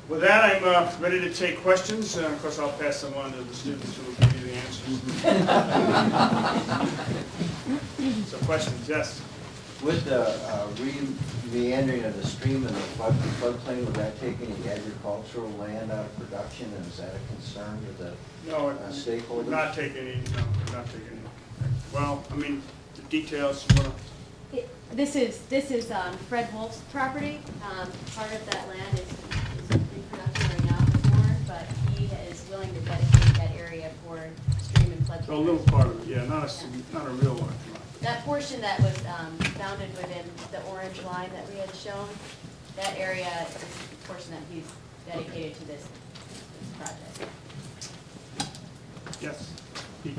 With that, I'm ready to take questions. Of course, I'll pass them on to the students who will give you the answers. So questions, yes? With the meandering of the stream and the floodplain, would that take any agricultural land out of production, and is that a concern to the No, stakeholders? not take any, no, not take any. Well, I mean, the details, you wanna- This is Fred Wolf's property. Part of that land is in production right now for corn, but he is willing to dedicate that area for stream and flood. a little part of it, yeah, not a real large lot. That portion that was bounded within the orange line that we had shown, that area is the portion that he's dedicated to this project. Yes? Pete?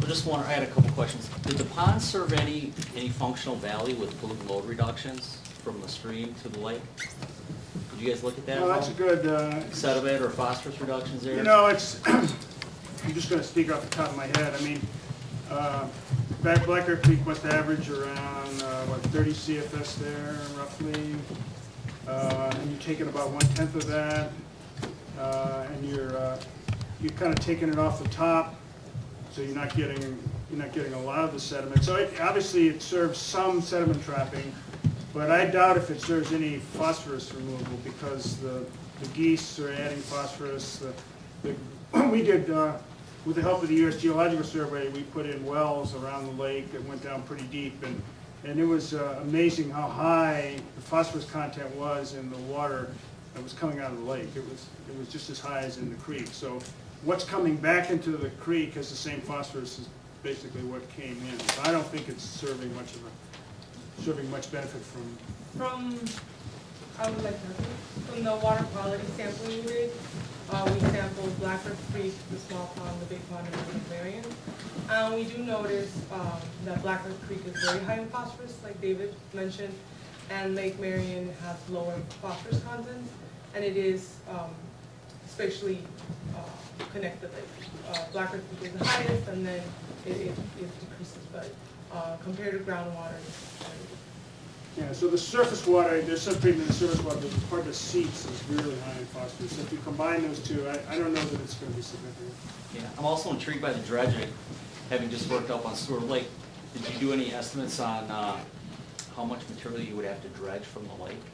I just wonder, I had a couple questions. Did the pond serve any functional value with pollutant load reductions from the stream to the lake? Did you guys look at that? Well, that's a good, Sediment or phosphorus reductions there? you know, it's, I'm just gonna speak off the top of my head. I mean, Black Earth Creek must average around, 30 CFS there roughly. And you're taking about 1/10 of that, and you're kind of taking it off the top, so you're not getting a lot of the sediment. So obviously it serves some sediment trapping, but I doubt if it serves any phosphorus removal because the geese are adding phosphorus. We did, with the help of the U.S. Geological Survey, we put in wells around the lake that went down pretty deep, and it was amazing how high the phosphorus content was in the water that was coming out of the lake. It was just as high as in the creek. So what's coming back into the creek has the same phosphorus as basically what came in. So I don't think it's serving much benefit from. I would like to, from the water quality sampling we did, we sampled Black Earth Creek, the small pond, the big pond, and Lake Marion. We do notice that Black Earth Creek is very high in phosphorus, like David mentioned, and Lake Marion has lower phosphorus content, and it is spatially connected. Like, Black Earth Creek is the highest, and then it decreases, but compared to groundwater, Yeah, so the surface water, there's some treatment in the surface water, but the part that seeps is really high in phosphorus. So if you combine those two, I don't know that it's going to be significant. Yeah, I'm also intrigued by the dredging, having just worked up on Stewart Lake. Did you do any estimates on how much material you would have to dredge from the lake?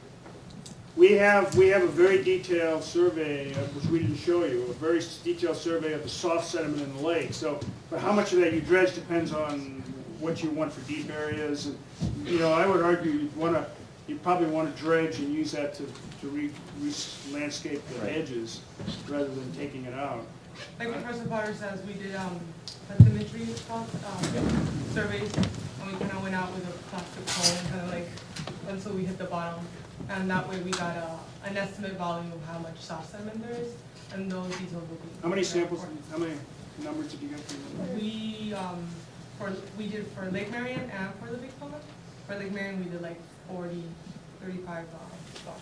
We have a very detailed survey, which we didn't show you, a very detailed survey of the soft sediment in the lake. So, but how much of that you dredge depends on what you want for deep areas. And, you know, I would argue you'd probably want to dredge and use that to landscape the edges rather than taking it out. like Professor Potter says, we did bathymetry surveys, and we kind of went out with a plastic cone, kind of like until we hit the bottom, and that way we got an estimate value of how much soft sediment there is, and those details will be. How many samples, how many numbers did you get from them? We did for Lake Marion and for the Big Pond. For Lake Marion, we did like 35 spots.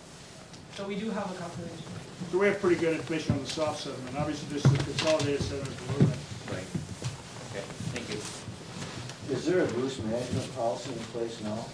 So we do have a calculation. So we have pretty good information on the soft sediment. Obviously, there's the consolidated sediment below that. Right. Okay, thank you. Is there a loose management policy in place now?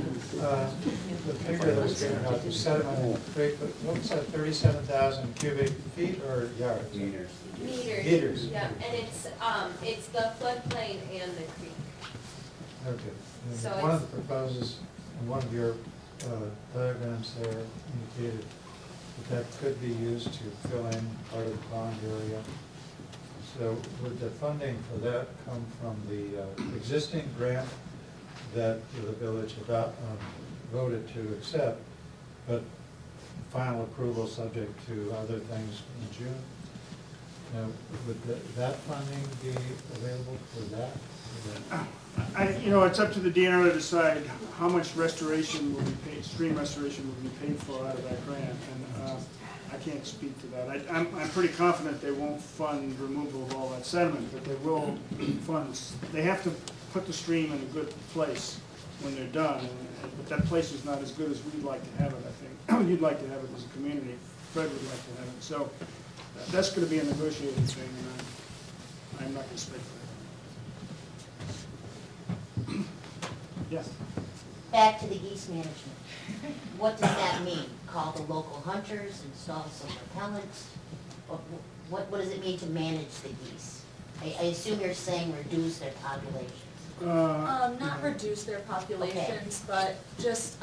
The figure that was given out, the sediment in the creek, what was that, 37,000 cubic feet or yards? Meters. Meters. Yeah, and it's the floodplain and the creek. Okay. And So one of it's- the proposals, in one of your diagrams there indicated that could be used to fill in part of the pond area. So would the funding for that come from the existing grant that the village voted to accept, but final approval subject to other things in June? Now, would that funding be available for that? You know, it's up to the DNR to decide how much restoration will be paid, stream restoration will be paid for out of that grant, and I can't speak to that. I'm pretty confident they won't fund removal of all that sediment, but they will fund, they have to put the stream in a good place when they're done, but that place is not as good as we'd like to have it, I think. You'd like to have it as a community. Fred would like to have it. So that's going to be a negotiating thing, and I'm not going to speak for that. Yes? Back to the geese management. What does that mean? Call the local hunters, install some repellents? What does it mean to manage the geese? I assume you're saying reduce their populations. Not reduce their populations, but just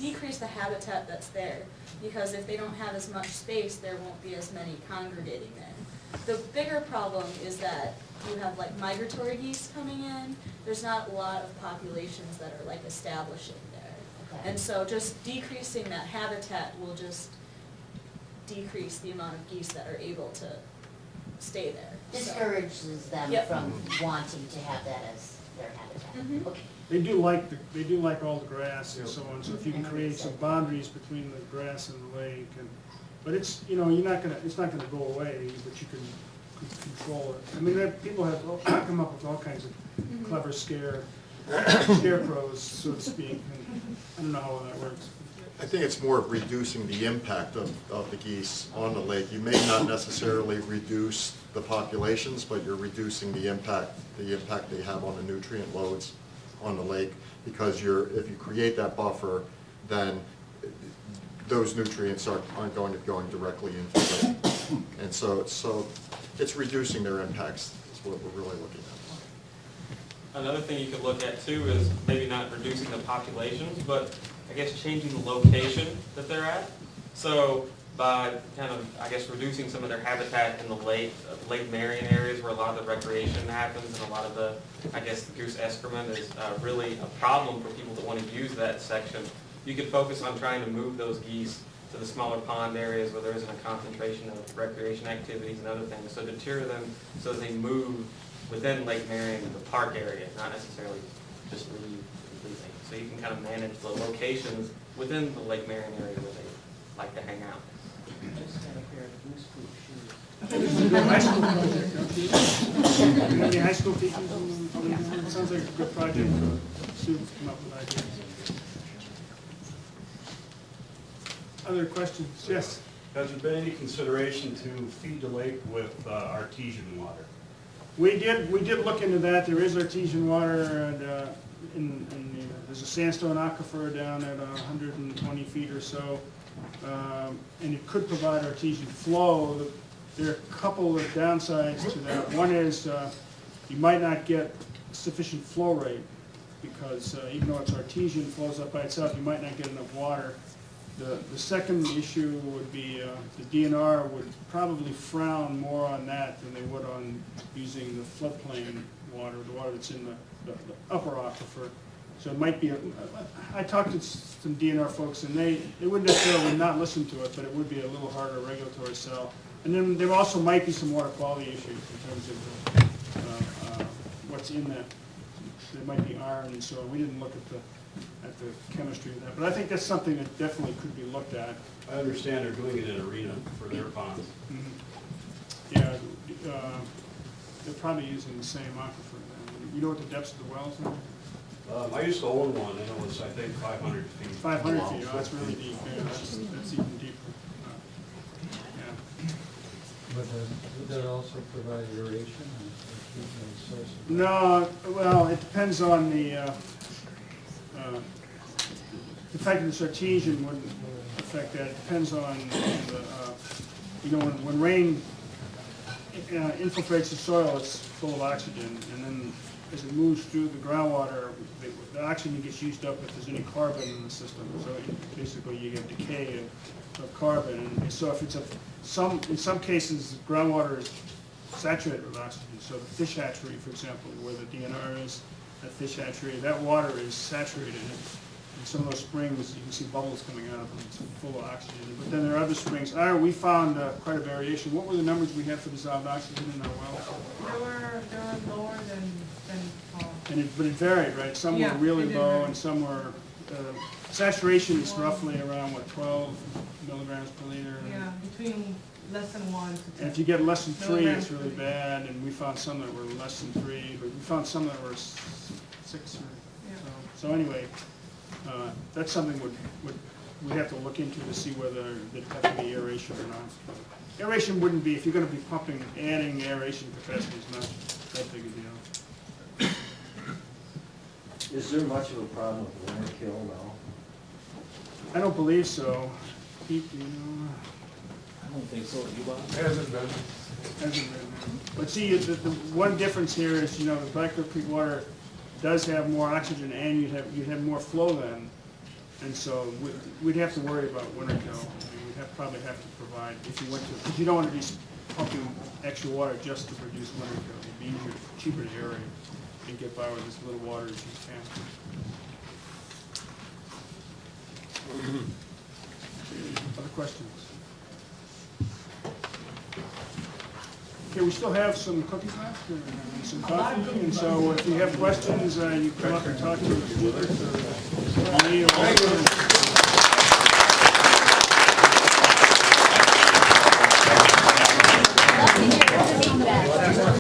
decrease the habitat that's there. Because if they don't have as much space, there won't be as many congregating there. The bigger problem is that you have like migratory geese coming in. There's not a lot of populations that are like establishing there. Okay. And so just decreasing that habitat will just decrease the amount of geese that are able to stay there. So- Discourages them Yep. from wanting to have that as their habitat. Mhm. Okay. They do like all the grass and so on, so if you can create some boundaries between the grass and the lake, but it's, it's not gonna go away, but you can control it. I mean, people have come up with all kinds of clever scarecrows, so to speak, and I don't know how that works. I think it's more of reducing the impact of the geese on the lake. You may not necessarily reduce the populations, but you're reducing the impact they have on the nutrient loads on the lake, because if you create that buffer, then those nutrients aren't going to be going directly into the lake. And so it's reducing their impacts is what we're really looking at. Another thing you could look at too is maybe not reducing the populations, but I guess changing the location that they're at. So by kind of, I guess, reducing some of their habitat in the Lake Marion areas where a lot of the recreation happens and a lot of the, I guess, the goose excrement is really a problem for people that want to use that section. You could focus on trying to move those geese to the smaller pond areas where there isn't a concentration of recreation activities and other things. So deter them so that they move within Lake Marion, the park area, not necessarily just leave completely. So you can kind of manage the locations within the Lake Marion area where they like to hang out. High school project, don't you? Any high school teachers? It sounds like a good project for students to come up with ideas. Other questions? Yes? Has there been any consideration to feed the lake with artesian water? We did look into that. There is artesian water, and there's a sandstone aquifer down at 120 feet or so, and it could provide artesian flow. There are a couple of downsides to that. One is you might not get sufficient flow rate because even though it's artesian, flows up by itself, you might not get enough water. The second issue would be the DNR would probably frown more on that than they would on using the floodplain water, the water that's in the upper aquifer. So it might be, I talked to some DNR folks and they wouldn't necessarily not listen to it, but it would be a little harder regulatory sell. And then there also might be some water quality issues in terms of what's in that. There might be iron and so on. We didn't look at the chemistry of that, but I think that's something that definitely could be looked at. I understand they're doing it in Arena for their ponds. Mm-hmm. Yeah, they're probably using the same aquifer then. You know what the depths of the wells are? I used to own one, and it was, I think, 500 feet. 500 feet, oh, that's really deep, yeah, that's even deeper. Yeah. Would that also provide aeration or keep a source of? No, well, it depends on the fact that it's artesian wouldn't affect that. It depends on the, when rain infiltrates the soil, it's full of oxygen, and then as it moves through the groundwater, the oxygen gets used up if there's any carbon in the system. So basically, you get decay of carbon, and so if it's in some cases, groundwater is saturated with oxygen. So the fish hatchery, for example, where the DNR is, that fish hatchery, that water is saturated. In some of those springs, you can see bubbles coming out of them. It's full of oxygen. But then there are other springs. We found quite a variation. What were the numbers we had for dissolved oxygen in our wells? They were lower than But it varied, right? Some Yeah, were really it did low, vary. and some were. Saturation is roughly around 12 milligrams per liter. yeah, between less than 1 to 10. And if you get less than 3, Milligrams it's really per liter. bad. And we found some that were less than 3, but we found some that were 6 or Yeah. so. So anyway, that's something we'd have to look into to see whether there'd have to be aeration or not. Aeration wouldn't be, if you're gonna be pumping, adding aeration capacity is not that big a deal. Is there much of a problem with winter kill now? I don't believe so. Pete, do you know? I don't think so, you, Bob? Hasn't been. But see, the one difference here is, you know, the Black River Creek water does have more oxygen and you'd have more flow then. And so we'd have to worry about winter kill. I mean, we'd probably have to provide, if you went to, because you don't want to be pumping extra water just to produce winter kill. It'd be easier, cheaper to aerate and get by with as little water as you can. Other questions? Okay, we still have some cookies left and some coffee, and so if you have questions, you come up and talk to the speakers or me or